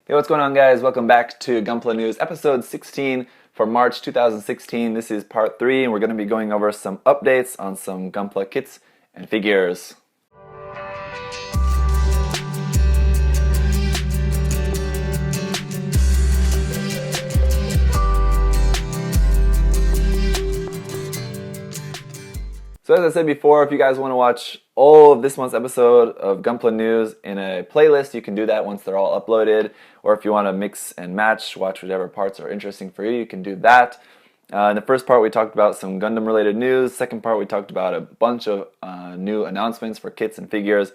Hey, what's going on, guys? Welcome back to Gunpla News, episode 16 for March 2016. This is part 3, and we're going to be going over some updates on some Gunpla kits and figures. So as I said before, if you guys want to watch all of this month's episode of Gunpla News in a playlist, you can do that once they're all uploaded. Or if you want to mix and match, watch whatever parts are interesting for you, you can do that. In the first part, we talked about some Gundam-related news. Second part, we talked about a bunch of new announcements for kits and figures.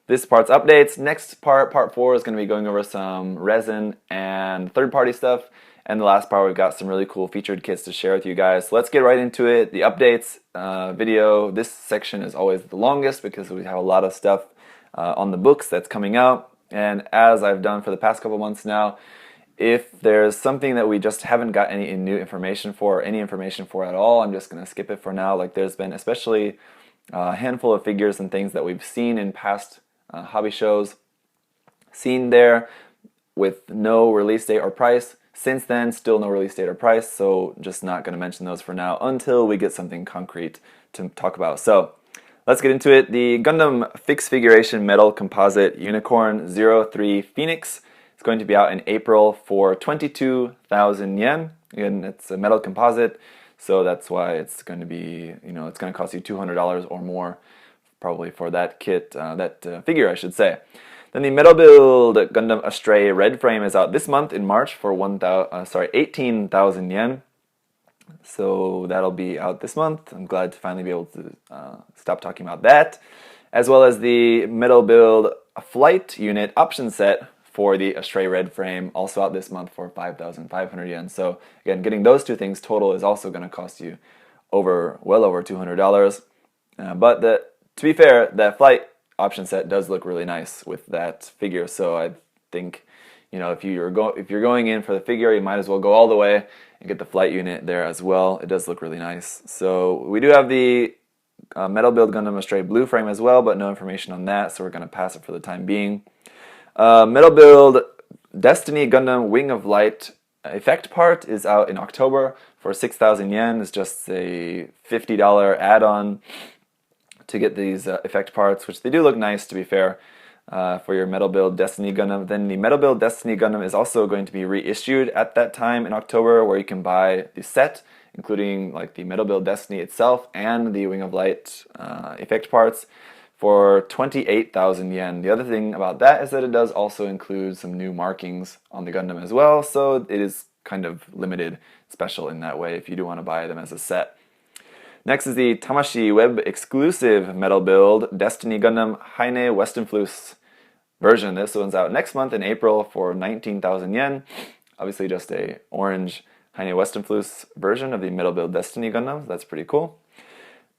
This part's updates. Next part, part 4, is going to be going over some resin and third-party stuff. And the last part, we've got some really cool featured kits to share with you guys. So let's get right into it. The updates video. This section is always the longest because we have a lot of stuff on the books that's coming out. And as I've done for the past couple months now, if there's something that we just haven't got any new information for, or any information for at all, I'm just going to skip it for now. Like there's been especially a handful of figures and things that we've seen in past hobby shows, seen there with no release date or price. Since then, still no release date or price, so just not going to mention those for now until we get something concrete to talk about. So let's get into it. The Gundam Fixed Figuration Metal Composite Unicorn 03 Phoenix is going to be out in April for 22,000 yen. Again, it's a metal composite, so that's why it's going to be, it's going to cost you $200 or more probably for that kit, figure, I should say. Then the Metal Build Gundam Astray Red Frame is out this month in March for 18,000 yen. So that'll be out this month. I'm glad to finally be able to stop talking about that. As well as the Metal Build Flight Unit Option Set for the Astray Red Frame, also out this month for 5,500 yen. So again, getting those two things total is also going to cost you well over $200. But to be fair, that flight option set does look really nice with that figure, so I think if you're going in for the figure, you might as well go all the way and get the flight unit there as well. It does look really nice. So we do have the Metal Build Gundam Astray Blue Frame as well, but no information on that, so we're going to pass it for the time being. Metal Build Destiny Gundam Wing of Light effect part is out in October for 6,000 yen. It's just a $50 add-on to get these effect parts, which they do look nice, to be fair, for your Metal Build Destiny Gundam. Then the Metal Build Destiny Gundam is also going to be reissued at that time in October, where you can buy the set, including like the Metal Build Destiny itself and the Wing of Light effect parts, for 28,000 yen. The other thing about that is that it does also include some new markings on the Gundam as well, so it is kind of limited special in that way if you do want to buy them as a set. Next is the Tamashi Web exclusive Metal Build Destiny Gundam Heine Westenfluss version. This one's out next month in April for 19,000 yen. Obviously just a orange Heine Westenfluss version of the Metal Build Destiny Gundam. That's pretty cool.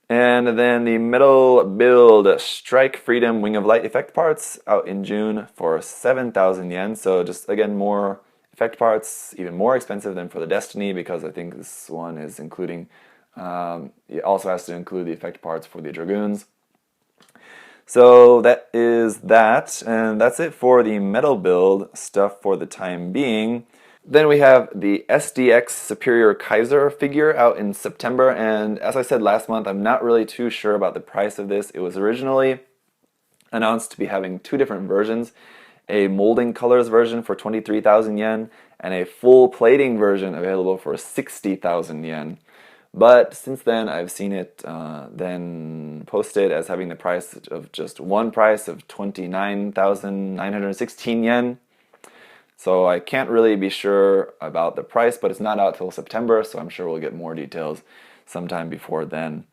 And then the Metal Build Strike Freedom Wing of Light effect parts out in June for 7,000 yen. So just again more effect parts, even more expensive than for the Destiny, because I think this one is including it also has to include the effect parts for the Dragoons. So that is that, and that's it for the Metal Build stuff for the time being. Then we have the SDX Superior Kaiser figure out in September, and as I said last month, I'm not really too sure about the price of this. It was originally announced to be having two different versions, a molding colors version for 23,000 yen and a full plating version available for 60,000 yen. But since then, I've seen it then posted as having the price of just one price of 29,916 yen. So I can't really be sure about the price, but it's not out till September, so I'm sure we'll get more details sometime before then.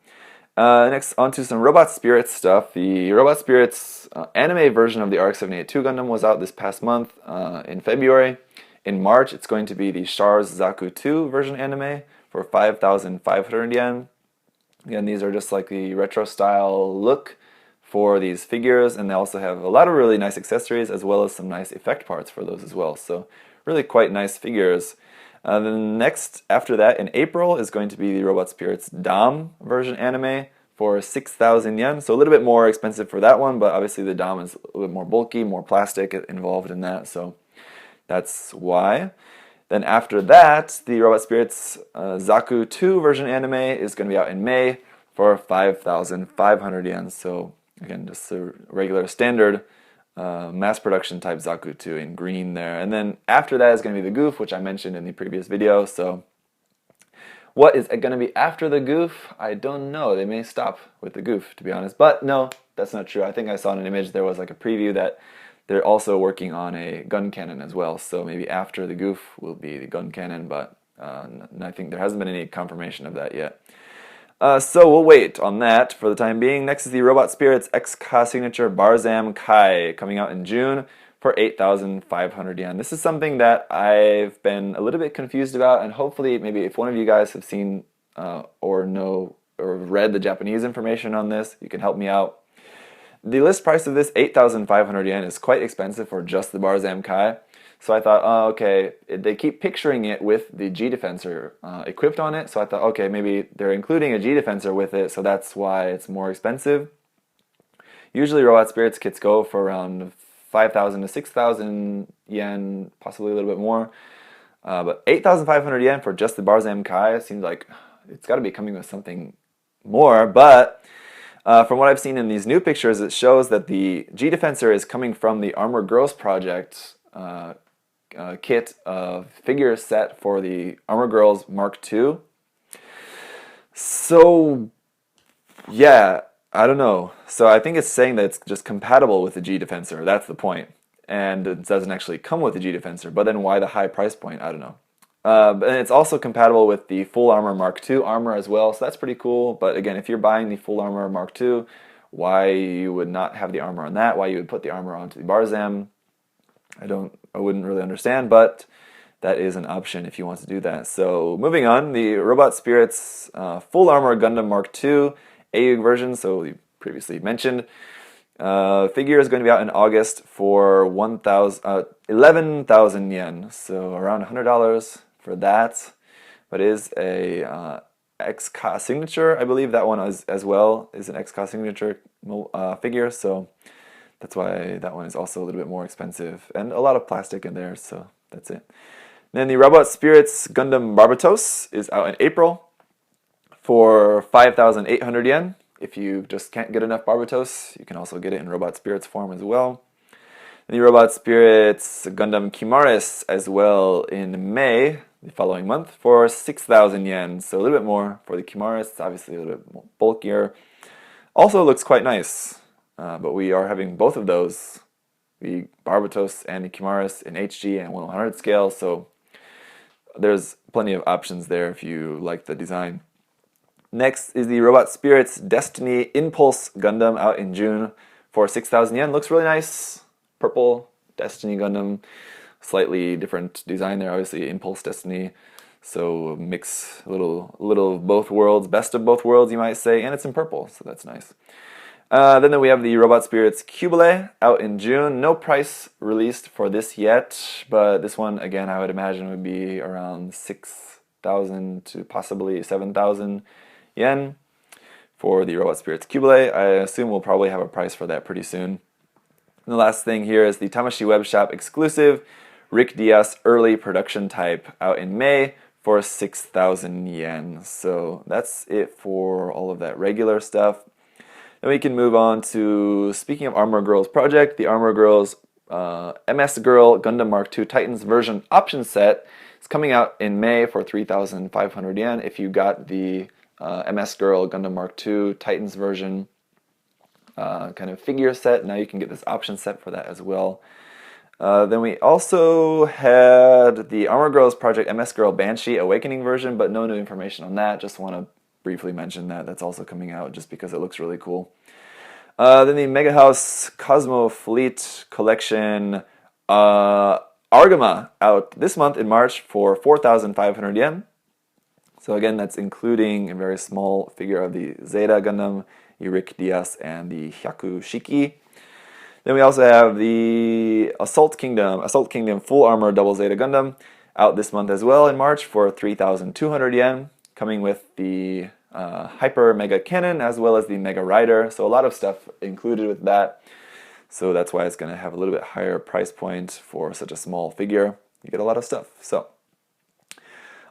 Next, on to some Robot Spirits stuff. The Robot Spirits anime version of the RX-782 Gundam was out this past month in February. In March, it's going to be the Char's Zaku 2 version anime for 5,500 yen. Again, these are just like the retro style look for these figures, and they also have a lot of really nice accessories as well as some nice effect parts for those as well. So really quite nice figures. Then next, after that, in April, is going to be the Robot Spirits Dom version anime for 6,000 yen. So a little bit more expensive for that one, but obviously the Dom is a little bit more bulky, more plastic involved in that. So That's why. Then after that, the Robot Spirits Zaku 2 version anime is going to be out in May for 5,500 yen. So again, just a regular standard mass production type Zaku 2 in green there. And then after that is going to be the Goof, which I mentioned in the previous video. So what is going to be after the Goof? I don't know. They may stop with the Goof, to be honest. But no, that's not true. I think I saw in an image there was like a preview that they're also working on a gun cannon as well. So maybe after the Goof will be the gun cannon, but I think there hasn't been any confirmation of that yet. So we'll wait on that for the time being. Next is the Robot Spirits XK Signature Barzam Kai coming out in June for 8,500 yen. This is something that I've been a little bit confused about, and hopefully maybe if one of you guys have seen or know or read the Japanese information on this, you can help me out. The list price of this, 8,500 yen, is quite expensive for just the Barzam Kai. So I thought, oh, okay, they keep picturing it with the G-Defensor equipped on it. So I thought, okay, maybe they're including a G-Defensor with it, so that's why it's more expensive. Usually Robot Spirits kits go for around 5,000 to 6,000 yen, possibly a little bit more. But 8,500 yen for just the Barzam Kai seems like it's got to be coming with something more, but from what I've seen in these new pictures, it shows that the G-Defensor is coming from the Armor Girls project kit figure set for the Armor Girls Mark II. So, yeah, I don't know. So I think it's saying that it's just compatible with the G-Defensor. That's the point. And it doesn't actually come with the G-Defensor. But then why the high price point? I don't know. And it's also compatible with the Full Armor Mark II armor as well, so that's pretty cool. But again, if you're buying the Full Armor Mark II, why you would not have the armor on that, why you would put the armor onto the Barzam, I wouldn't really understand, but that is an option if you want to do that. So moving on, the Robot Spirits Full Armor Gundam Mark II AUG version, so you previously mentioned. Figure is going to be out in August for 11,000 yen, so around $100 for that. But it is a XK signature, I believe that one as well is an XK signature figure, so that's why that one is also a little bit more expensive, and a lot of plastic in there, so that's it. Then the Robot Spirits Gundam Barbatos is out in April for 5,800 yen. If you just can't get enough Barbatos, you can also get it in Robot Spirits form as well. And the Robot Spirits Gundam Kimaris as well in May, the following month, for 6,000 yen. So a little bit more for the Kimaris. It's obviously a little bit more bulkier. Also looks quite nice, but we are having both of those, the Barbatos and the Kimaris in HG and 1/100 scale, so there's plenty of options there if you like the design. Next is the Robot Spirits Destiny Impulse Gundam out in June for 6,000 yen. Looks really nice. Purple Destiny Gundam. Slightly different design there, obviously Impulse Destiny. So mix a little of both worlds, best of both worlds you might say, and it's in purple, so that's nice. Then we have the Robot Spirits Cubile out in June. No price released for this yet, but this one, again, I would imagine would be around 6,000 to possibly 7,000 yen for the Robot Spirits Cubile. I assume we'll probably have a price for that pretty soon. And the last thing here is the Tamashii Web Shop exclusive Rick Diaz early production type out in May for 6,000 yen. So that's it for all of that regular stuff. Then we can move on to, speaking of Armor Girls project, the Armor Girls MS Girl Gundam Mark II Titans version option set is coming out in May for 3,500 yen. If you got the MS Girl Gundam Mark II Titans version kind of figure set, now you can get this option set for that as well. Then we also had the Armor Girls Project MS Girl Banshee Awakening version, but no new information on that. Just want to briefly mention that. That's also coming out just because it looks really cool. Then the Mega House Cosmo Fleet Collection Argama out this month in March for 4,500 yen. So again, that's including a very small figure of the Zeta Gundam, Rick Diaz, and the Hyaku Shiki. Then we also have the Assault Kingdom Full Armor Double Zeta Gundam out this month as well in March for 3,200 yen, coming with the Hyper Mega Cannon as well as the Mega Rider. So a lot of stuff included with that. So that's why it's going to have a little bit higher price point for such a small figure. you get a lot of stuff. So,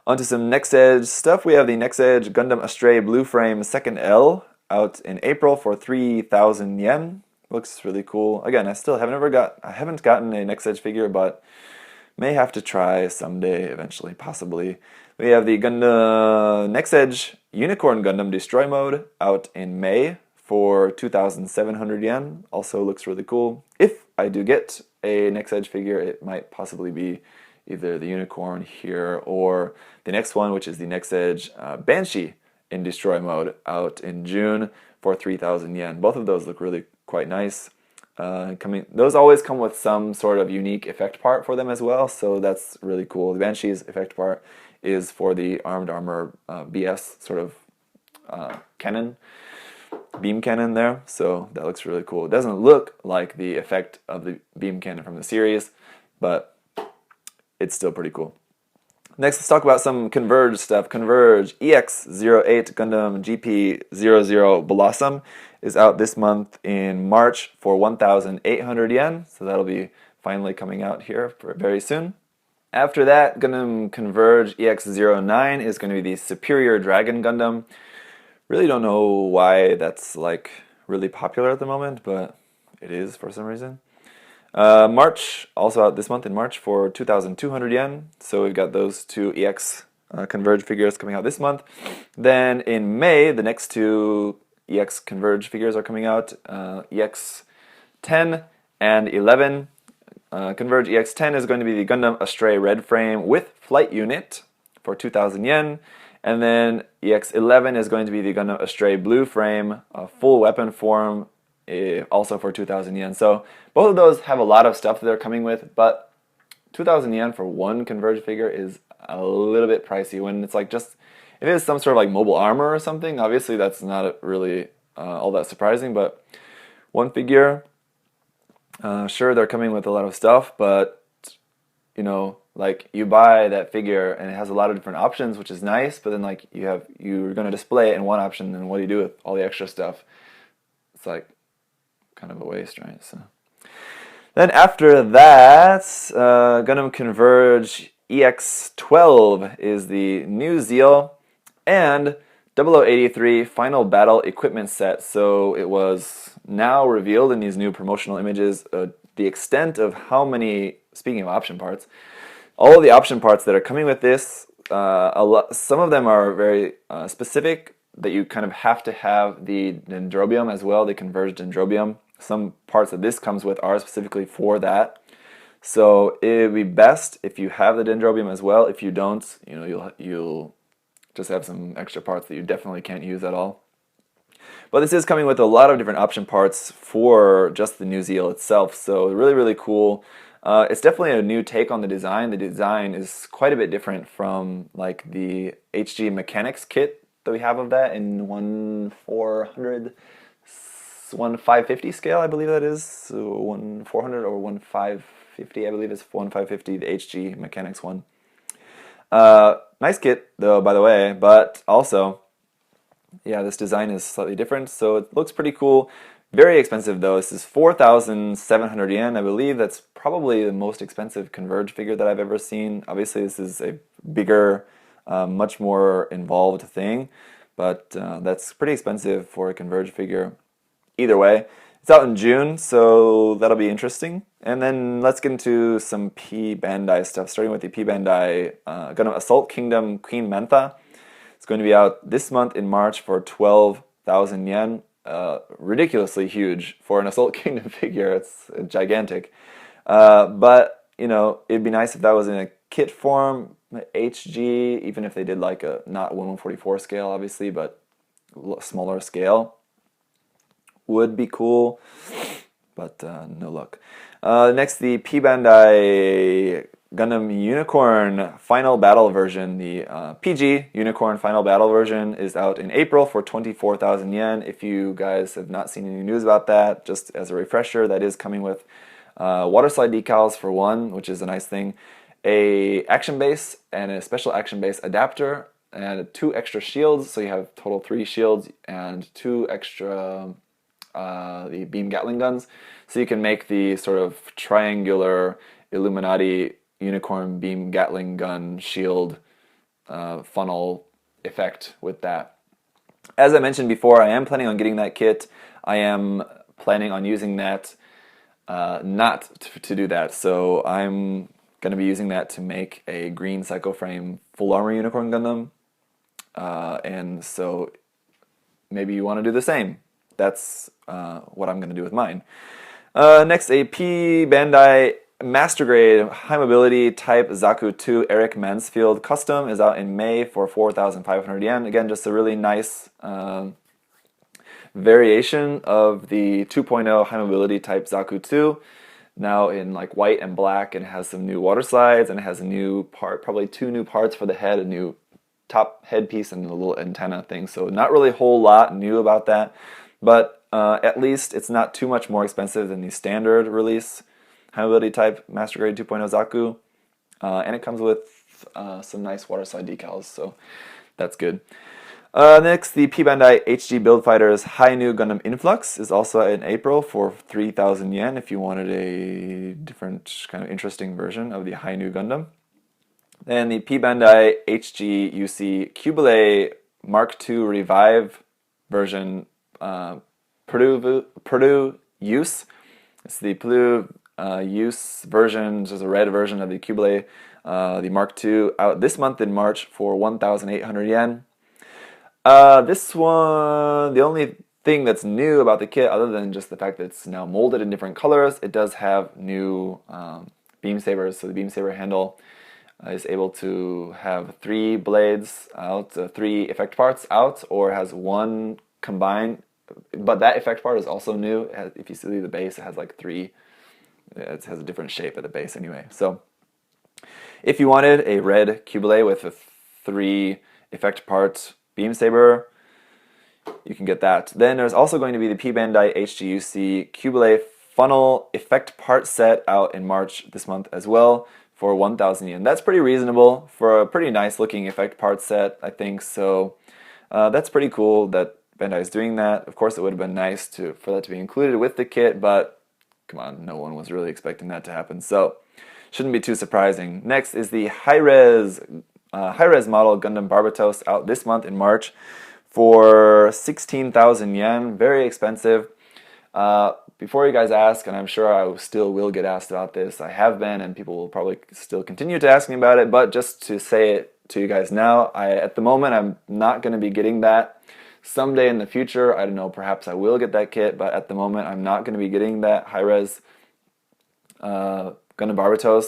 onto some Next Edge stuff. We have the Next Edge Gundam Astray Blue Frame 2nd L out in April for 3,000 yen. Looks really cool. Again, I haven't gotten a Next Edge figure, but may have to try someday, eventually, possibly. We have the Gundam Next Edge Unicorn Gundam Destroy Mode out in May for 2,700 yen. Also looks really cool. If I do get a Next Edge figure, it might possibly be either the Unicorn here or the next one, which is the Next Edge Banshee in Destroy Mode out in June for 3,000 yen. Both of those look really quite nice. Those always come with some sort of unique effect part for them as well, so that's really cool. The Banshee's effect part is for the Armed Armor BS sort of cannon, beam cannon there, so that looks really cool. It doesn't look like the effect of the beam cannon from the series, but it's still pretty cool. Next, let's talk about some Converge stuff. Converge EX08 Gundam GP00 Blossom is out this month in March for 1,800 yen, so that'll be finally coming out here very soon. After that, Gundam Converge EX09 is going to be the Superior Dragon Gundam. Really don't know why that's like really popular at the moment, but it is for some reason. March, also out this month in March for 2,200 yen. So we've got those two EX Converge figures coming out this month. Then in May, the next two EX Converge figures are coming out. EX 10 and 11. Converge EX 10 is going to be the Gundam Astray Red Frame with Flight Unit for 2,000 yen. And then EX 11 is going to be the Gundam Astray Blue Frame, full weapon form, also for 2,000 yen. So both of those have a lot of stuff that they're coming with, but 2,000 yen for one Converge figure is a little bit pricey. When it's like just, if it is some sort of like mobile armor or something, obviously that's not really all that surprising, but one figure, sure, they're coming with a lot of stuff, but you know, like you buy that figure and it has a lot of different options, which is nice, but then like you're going to display it in one option, and what do you do with all the extra stuff? It's like kind of a waste, right? So then after that, Gundam Converge EX12 is the new Zeal and 0083 Final Battle Equipment Set. So it was now revealed in these new promotional images the extent of how many, speaking of option parts, all of the option parts that are coming with this, some of them are very specific, that you kind of have to have the dendrobium as well, the converged dendrobium. Some parts that this comes with are specifically for that. So it would be best if you have the dendrobium as well. If you don't, you know, you'll just have some extra parts that you definitely can't use at all. But this is coming with a lot of different option parts for just the new Zeal itself. So really, really cool. It's definitely a new take on the design. The design is quite a bit different from like the HG Mechanics kit that we have of that in 1/550 scale, I believe that is. So 1/400 or 1/550, I believe it's 1/550, the HG Mechanics one. Nice kit though, by the way, but also, yeah, this design is slightly different, so it looks pretty cool. Very expensive though. This is 4,700 yen. I believe that's probably the most expensive Converge figure that I've ever seen. Obviously, this is a bigger, much more involved thing, but that's pretty expensive for a Converge figure. Either way, it's out in June, so that'll be interesting. And then let's get into some p-bandai stuff, starting with the p-bandai Gundam Assault Kingdom Queen Mantha. It's going to be out this month in March for 12,000 yen. Ridiculously huge for an Assault Kingdom figure. It's gigantic. But, you know, it'd be nice if that was in a kit form, HG, even if they did like a, not 1/144 scale, obviously, but smaller scale. Would be cool, but no luck. Next, the p-bandai Gundam Unicorn Final Battle version. The PG Unicorn Final Battle version is out in April for 24,000 yen. If you guys have not seen any news about that, just as a refresher, that is coming with water slide decals for one, which is a nice thing, a action base and a special action base adapter, and 2 extra shields, so you have total 3 shields and 2 extra the beam Gatling guns, so you can make the sort of triangular Illuminati, unicorn beam Gatling gun shield funnel effect with that. As I mentioned before, I am planning on getting that kit. I am planning on using that not to do that. So I'm going to be using that to make a green Psycho Frame full armor unicorn Gundam. And so maybe you want to do the same. That's what I'm going to do with mine. Next, a p-bandai Master Grade High Mobility Type Zaku 2 Eric Mansfield Custom is out in May for 4,500 yen. Again, just a really nice variation of the 2.0 High Mobility Type Zaku 2. Now in like white and black, and it has some new water slides, and it has a new part, probably 2 new parts for the head, a new top headpiece and a little antenna thing. So not really a whole lot new about that, but at least it's not too much more expensive than the standard release High Mobility Type Master Grade 2.0 Zaku, and it comes with some nice water slide decals, so that's good. Next, the p-bandai HG Build Fighters High Nu Gundam Influx is also in April for 3,000 yen if you wanted a different kind of interesting version of the High Nu Gundam. Then the p-bandai HGUC Cubile Mark II Revive version Purdue Use. It's the Purdue Use version, just a red version of the Cubile, the Mark II, out this month in March for 1,800 yen. This one, the only thing that's new about the kit, other than just the fact that it's now molded in different colors, it does have new beam sabers. So the beam saber handle is able to have 3 blades out, 3 effect parts out, or has 1 combined. But that effect part is also new. If you see the base, it has like 3. It has a different shape at the base anyway. So if you wanted a red Cubile with a 3 effect part beam saber, you can get that. Then there's also going to be the p-bandai HGUC Cubile funnel effect part set out in March this month as well for 1,000 yen. That's pretty reasonable for a pretty nice looking effect part set, I think. So that's pretty cool that Bandai is doing that. Of course, it would have been nice for that to be included with the kit, but come on, no one was really expecting that to happen. So shouldn't be too surprising. Next is the high-res model Gundam Barbara out this month in March for 16,000 yen. Very expensive. Before you guys ask, and I'm sure I still will get asked about this, I have been, and people will probably still continue to ask me about it, but just to say it to you guys now, at the moment I'm not going to be getting that. Someday in the future, I don't know, perhaps I will get that kit, but at the moment I'm not going to be getting that high-res Gundam Barbara.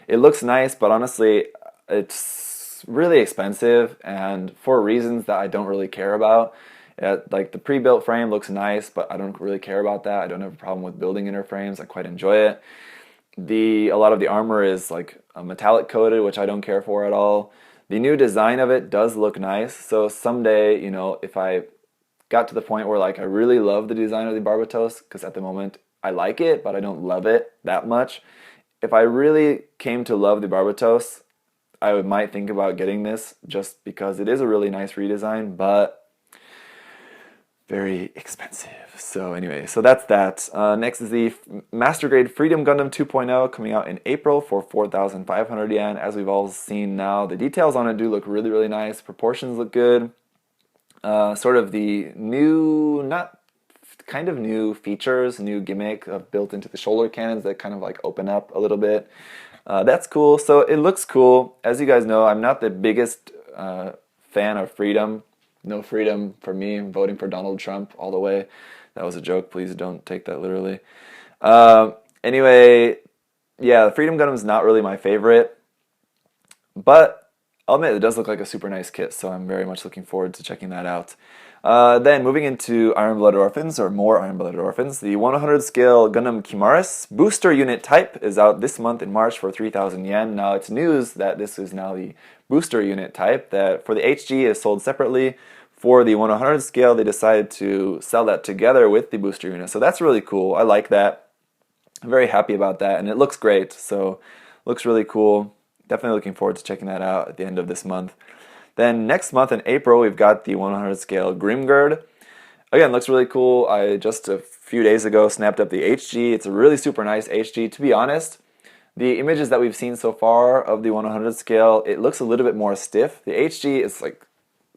It looks nice, but honestly, it's really expensive, and for reasons that I don't really care about. Like the pre-built frame looks nice, but I don't really care about that. I don't have a problem with building inner frames. I quite enjoy it. A lot of the armor is like metallic coated, which I don't care for at all. The new design of it does look nice, so someday, you know, if I got to the point where like I really love the design of the Barbara, because at the moment I like it, but I don't love it that much. If I really came to love the Barbara, I might think about getting this just because it is a really nice redesign, but very expensive. So anyway, so that's that. Next is the Master Grade Freedom Gundam 2.0 coming out in April for 4,500 yen. As we've all seen now, the details on it do look really, really nice. Proportions look good. Sort of the new, not kind of new features, new gimmick built into the shoulder cannons that kind of like open up a little bit. That's cool. So it looks cool. As you guys know, I'm not the biggest fan of Freedom. No freedom for me. I'm voting for Donald Trump all the way. That was a joke. Please don't take that literally. Anyway, yeah, the Freedom Gundam is not really my favorite, but I'll admit it does look like a super nice kit, so I'm very much looking forward to checking that out. Then moving into Iron Blooded Orphans, or more Iron Blooded Orphans, the 100 scale Gundam Kimaris Booster Unit Type is out this month in March for 3,000 yen. Now it's news that this is now the Booster Unit Type, that for the HG is sold separately. For the 100 scale, they decided to sell that together with the booster unit. So that's really cool. I like that. I'm very happy about that, and it looks great. So looks really cool. Definitely looking forward to checking that out at the end of this month. Then next month in April, we've got the 100 scale Grimgird. Again, looks really cool. I just a few days ago snapped up the HG. It's a really super nice HG. To be honest, The images that we've seen so far of the 1/100 scale, it looks a little bit more stiff. The HG is like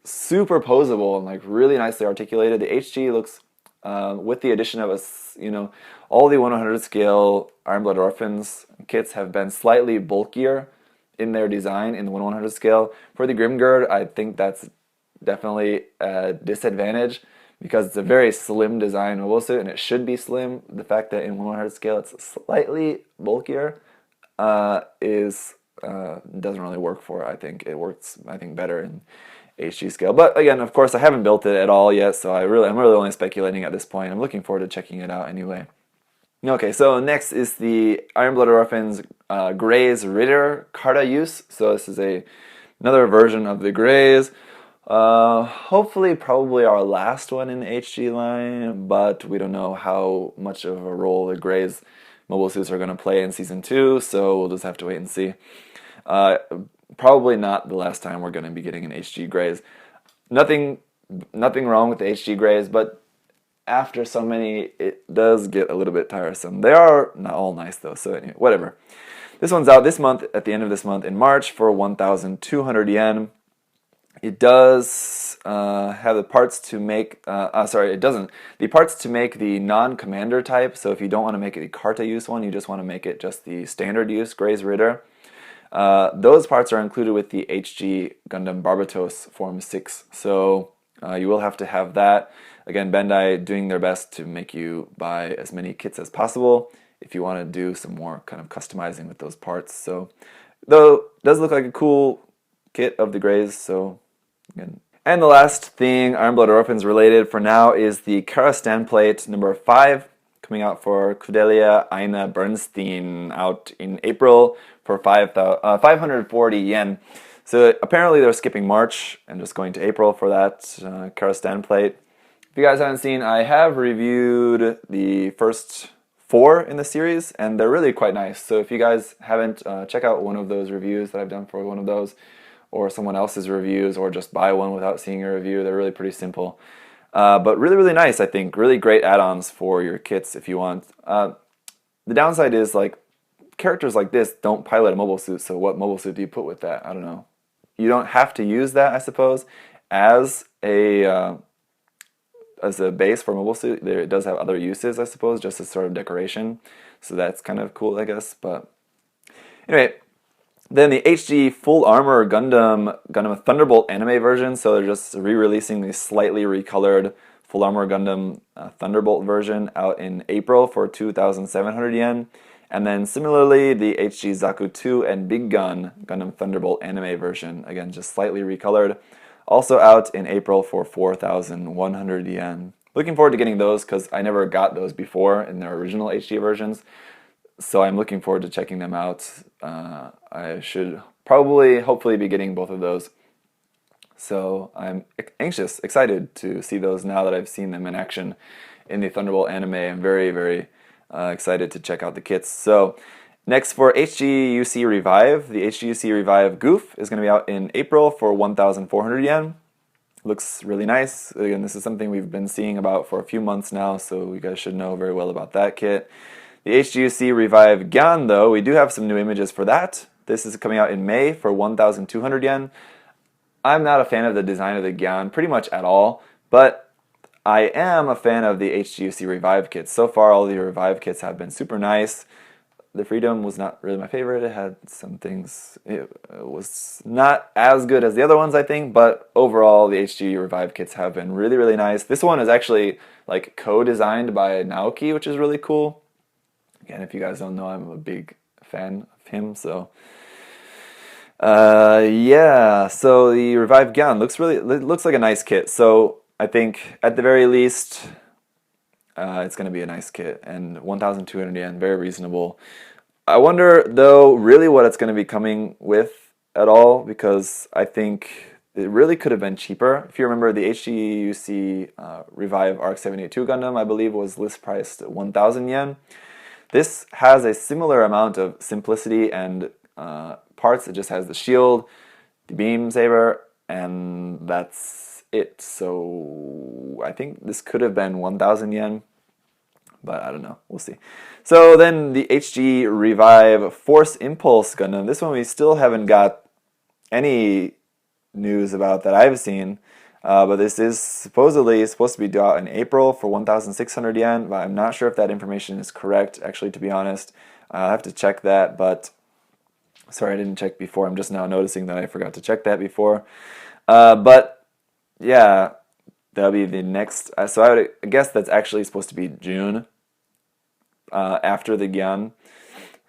super posable and like really nicely articulated. The HG looks, with the addition of all the 1/100 scale Iron Blood Orphans kits have been slightly bulkier in their design in the 1/100 scale. For the Grimgird, I think that's definitely a disadvantage because it's a very slim design mobile suit, and it should be slim. The fact that in 1/100 scale it's slightly bulkier doesn't really work for it. I think it works better in HG scale. But again, of course, I haven't built it at all yet, so I'm really only speculating at this point. I'm looking forward to checking it out anyway. Okay, so next is the Iron Blood Orphans Grey's Ritter Karta use. So this is another version of the Greys. Hopefully, probably our last one in the HG line, but we don't know how much of a role the Greys mobile suits are going to play in Season 2, so we'll just have to wait and see. Probably not the last time we're going to be getting an HG Greys. Nothing wrong with the HG Greys, but after so many, it does get a little bit tiresome. They are not all nice though, so anyway, whatever. This one's out this month, at the end of this month in March, for 1,200 yen. It does have the parts to make, it doesn't. The parts to make the non-commander type, so if you don't want to make it the Karta use one, you just want to make it just the standard use Grey's Ritter. Those parts are included with the HG Gundam Barbatos Form 6, so you will have to have that. Again, Bandai doing their best to make you buy as many kits as possible if you want to do some more kind of customizing with those parts. So, though it does look like a cool kit of the Greys, so again. And the last thing Iron Blood Orphans related for now is the Karastan Plate number 5, coming out for Kudelia Aina Bernstein out in April for 540 yen. So apparently they're skipping March and just going to April for that Karastan Plate. If you guys haven't seen, I have reviewed the first 4 in the series, and they're really quite nice. So if you guys haven't, check out one of those reviews that I've done for one of those, or someone else's reviews, or just buy one without seeing a review. They're really pretty simple. But really, really nice, I think. Really great add-ons for your kits if you want. The downside is, like, characters like this don't pilot a mobile suit, so what mobile suit do you put with that? I don't know. You don't have to use that, I suppose, as a base for a mobile suit. It does have other uses, I suppose, just as sort of decoration. So that's kind of cool, I guess. But anyway, then the HG Full Armor Gundam Thunderbolt anime version. So they're just re-releasing the slightly recolored Full Armor Gundam Thunderbolt version out in April for 2,700 yen. And then similarly, the HG Zaku 2 and Big Gun Gundam Thunderbolt anime version, again, just slightly recolored, also out in April for 4,100 yen. Looking forward to getting those because I never got those before in their original HG versions. So I'm looking forward to checking them out. I should hopefully be getting both of those. So I'm excited to see those now that I've seen them in action in the Thunderbolt anime. I'm very, very excited to check out the kits. So next for HGUC Revive, the HGUC Revive Goof is going to be out in April for 1,400 yen. Looks really nice. Again, this is something we've been seeing about for a few months now, so you guys should know very well about that kit. The HGUC Revive Gyan, though, we do have some new images for that. This is coming out in May for 1,200 yen. I'm not a fan of the design of the Gyan pretty much at all, but I am a fan of the HGUC Revive kits. So far, all the Revive kits have been super nice. The Freedom was not really my favorite. It had some things, it was not as good as the other ones, I think, but overall, the HG Revive kits have been really, really nice. This one is actually like co-designed by Naoki, which is really cool. Again, if you guys don't know, I'm a big fan of him, so yeah, so the Revive Gown looks like a nice kit. So I think at the very least, it's going to be a nice kit, and 1,200 yen, very reasonable. I wonder though, really what it's going to be coming with at all, because I think it really could have been cheaper. If you remember, the HGUC Revive ARC 782 Gundam, I believe, was list priced at 1,000 yen. This has a similar amount of simplicity and parts. It just has the shield, the beam saber, and that's it. So I think this could have been 1,000 yen But I don't know. We'll see. So then the HG Revive Force Impulse Gundam. This one we still haven't got any news about that I've seen. But this is supposedly supposed to be due out in April for 1,600 yen. But I'm not sure if that information is correct, actually, to be honest. I'll have to check that. But sorry, I didn't check before. I'm just now noticing that I forgot to check that before. But yeah, that'll be the next. So I guess that's actually supposed to be June after the Gyan.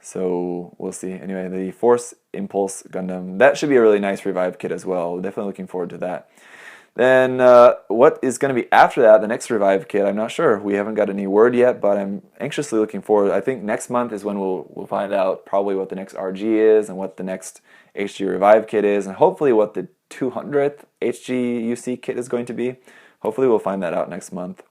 So we'll see. Anyway, the Force Impulse Gundam. That should be a really nice Revive kit as well. Definitely looking forward to that. Then what is going to be after that, the next Revive kit, I'm not sure. We haven't got any word yet, but I'm anxiously looking forward. I think next month is when we'll find out probably what the next RG is and what the next HG Revive kit is, and hopefully what the 200th HGUC kit is going to be. Hopefully we'll find that out next month.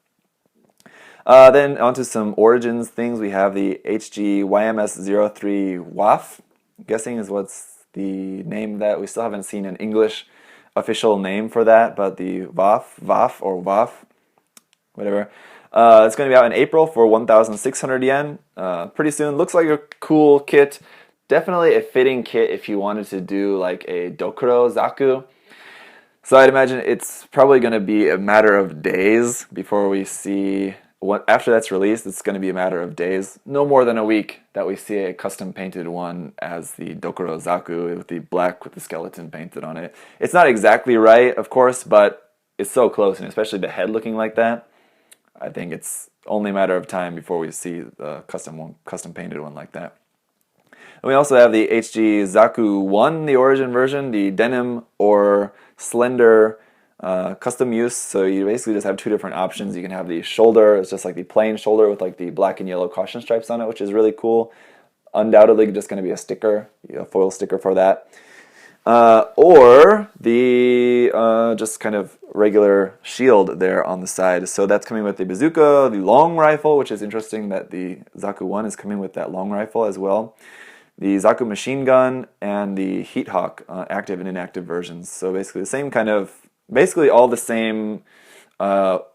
Then onto some Origins things. We have the HG YMS03 Woth. I'm guessing is what's the name that we still haven't seen an English official name for that, but the Woth, whatever. It's going to be out in April for 1,600 yen. Pretty soon. Looks like a cool kit. Definitely a fitting kit if you wanted to do like a Dokuro Zaku. So I'd imagine it's probably going to be a matter of days before we see. After that's released, it's going to be a matter of days, no more than a week, that we see a custom painted one as the Dokuro Zaku with the black with the skeleton painted on it. It's not exactly right, of course, but it's so close, and especially the head looking like that. I think it's only a matter of time before we see the custom painted one like that. And we also have the HG Zaku 1, the Origin version, the denim or slender custom use. So you basically just have two different options. You can have the shoulder, it's just like the plain shoulder with like the black and yellow caution stripes on it, which is really cool. Undoubtedly just going to be a sticker, a foil sticker for that. Or the just kind of regular shield there on the side. So that's coming with the bazooka, the long rifle, which is interesting that the Zaku 1 is coming with that long rifle as well. The Zaku machine gun and the Heat Hawk active and inactive versions. So basically the same kind of, basically all the same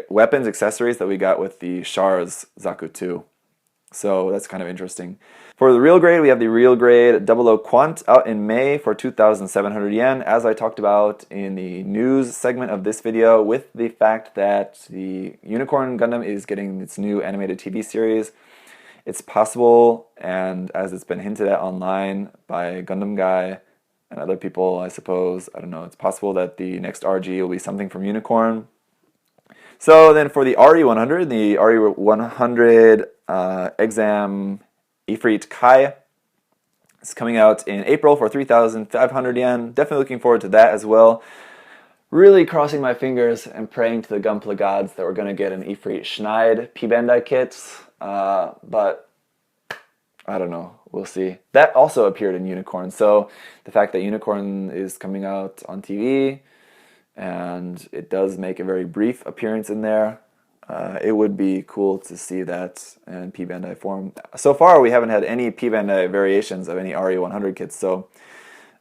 weapons, accessories that we got with the Char's Zaku 2. So that's kind of interesting. For the real grade, we have the real grade 00 Quant out in May for 2,700 yen, as I talked about in the news segment of this video, with the fact that the Unicorn Gundam is getting its new animated TV series. It's possible, and as it's been hinted at online by Gundam Guy and other people, I suppose, I don't know, it's possible that the next RG will be something from Unicorn. So then for the RE100, the RE100 Exam Ifrit Kai is coming out in April for 3,500 yen. Definitely looking forward to that as well. Really crossing my fingers and praying to the Gunpla gods that we're going to get an Ifrit Schneid p-bandai kit. But I don't know. We'll see. That also appeared in Unicorn. So the fact that Unicorn is coming out on TV and it does make a very brief appearance in there, it would be cool to see that in p-bandai form. So far, we haven't had any p-bandai variations of any RE100 kits, so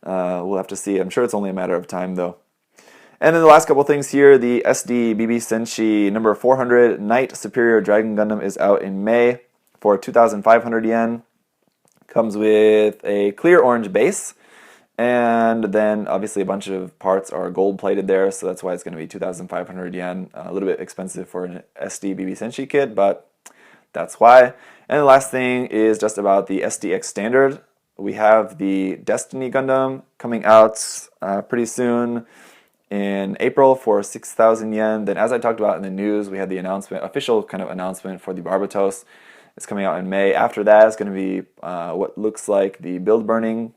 we'll have to see. I'm sure it's only a matter of time, though. And then the last couple things here, the SDB Senshi number 400 Knight Superior Dragon Gundam is out in May for 2,500 yen. Comes with a clear orange base, and then obviously a bunch of parts are gold plated there, so that's why it's going to be 2,500 yen. A little bit expensive for an SDB Senshi kit, but that's why. And the last thing is just about the SDX Standard. We have the Destiny Gundam coming out pretty soon in April for 6,000 yen. Then, as I talked about in the news, we had the announcement, official kind of announcement for the Barbatos. It's coming out in May. After that, it's going to be what looks like the Build Burning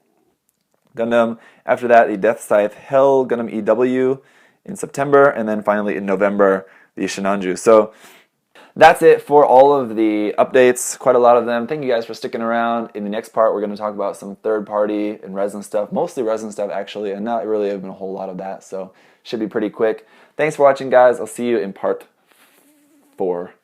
Gundam. After that, the Death Scythe Hell Gundam EW in September. And then finally in November, the Shinanju. So that's it for all of the updates, quite a lot of them. Thank you guys for sticking around. In the next part, we're going to talk about some third-party and resin stuff, mostly resin stuff actually, and not really even a whole lot of that, so should be pretty quick. Thanks for watching, guys. I'll see you in part 4.